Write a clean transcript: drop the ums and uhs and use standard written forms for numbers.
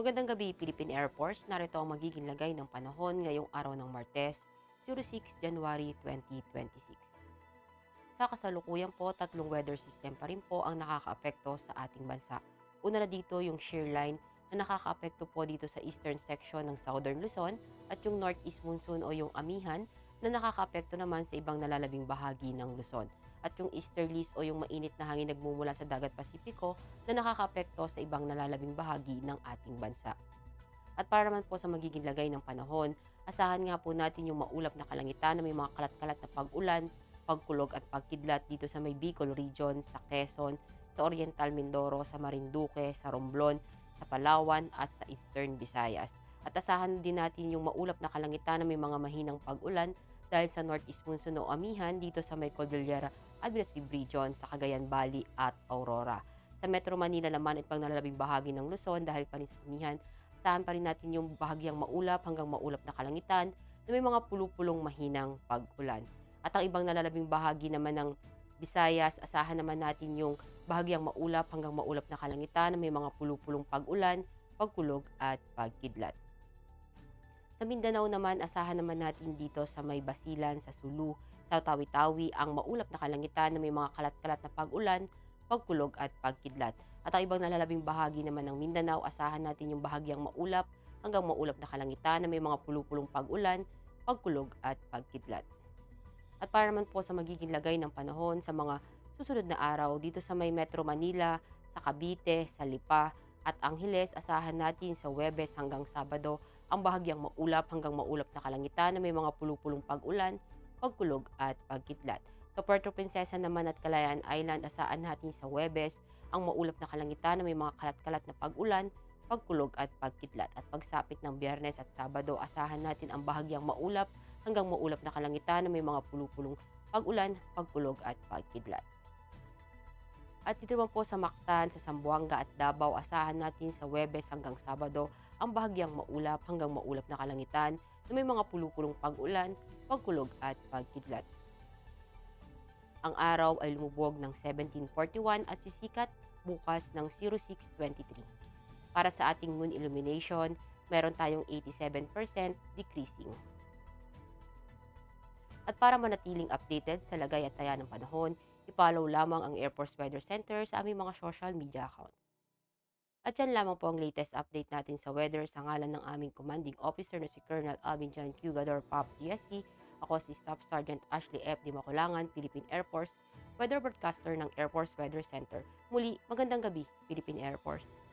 Magandang gabi, Philippine Air Force. Narito ang magiging lagay ng panahon ngayong araw ng Martes, 6 January 2026. Sa kasalukuyan po, tatlong weather system pa rin po ang nakakaapekto sa ating bansa. Una na dito yung shear line na nakakaapekto po dito sa eastern section ng Southern Luzon at yung northeast monsoon o yung amihan na nakakaapekto naman sa ibang nalalabing bahagi ng Luzon. At yung easterlies o yung mainit na hangin nagmumula sa dagat Pasipiko na nakakaapekto sa ibang nalalabing bahagi ng ating bansa. At para naman po sa magiging lagay ng panahon, asahan nga po natin yung maulap na kalangitan na may mga kalat-kalat na pag-ulan, pagkulog at pagkidlat dito sa may Bicol region, sa Quezon, sa Oriental Mindoro, sa Marinduque, sa Romblon, sa Palawan at sa Eastern Visayas. At asahan din natin yung maulap na kalangitan na may mga mahinang pag-ulan dahil sa Northeast Monsoon o amihan dito sa may Cordillera Administrative Region sa Cagayan Valley at Aurora. Sa Metro Manila naman at pangnalalabing bahagi ng Luzon dahil pa rin sa amihan, asahan pa rin natin yung bahagyang maulap hanggang maulap na kalangitan na may mga pulupulong mahinang pag-ulan. At ang ibang nalalabing bahagi naman ng Visayas, asahan naman natin yung bahagyang maulap hanggang maulap na kalangitan na may mga pulupulong pag-ulan, pagkulog at pagkidlat. Sa Mindanao naman, asahan naman natin dito sa may Basilan, sa Sulu, sa Tawi-Tawi ang maulap na kalangitan na may mga kalat-kalat na pag-ulan, pagkulog at pagkidlat. At ang ibang nalalabing bahagi naman ng Mindanao, asahan natin yung bahagyang maulap hanggang maulap na kalangitan na may mga pulupulong pag-ulan, pagkulog at pagkidlat. At para naman po sa magiging lagay ng panahon sa mga susunod na araw dito sa may Metro Manila, sa Cavite, sa Lipa at Angeles, asahan natin sa Huwebes hanggang Sabado ang bahagyang maulap hanggang maulap na kalangitan na may mga pulupulong pag-ulan, pagkulog at pagkidlat. Sa Puerto Princesa naman at Calayan Island, asahan natin sa Huwebes ang maulap na kalangitan na may mga kalat-kalat na pag-ulan, pagkulog at pagkidlat. At pagsapit ng Biyernes at Sabado, asahan natin ang bahagyang maulap hanggang maulap na kalangitan na may mga pulupulong pag-ulan, pagkulog at pagkidlat. At dito naman po sa Mactan, sa Zamboanga at Davao, asahan natin sa Huwebes hanggang Sabado ang bahagyang maulap hanggang maulap na kalangitan na may mga pulupulong pag-ulan, pagkulog at pagkidlat. Ang araw ay lumubog ng 1741 at sisikat bukas ng 0623. Para sa ating moon illumination, meron tayong 87% decreasing. At para manatiling updated sa lagay at taya ng panahon, i-follow lamang ang Air Force Weather Center sa aming mga social media accounts. At yan lamang po ang latest update natin sa weather sa ngalan ng aming commanding officer na si Colonel Alvin John Q. Gador, POP GST. Ako si Staff Sergeant Ashley F. Di Maculangan, Philippine Air Force, weather broadcaster ng Air Force Weather Center. Muli, magandang gabi, Philippine Air Force.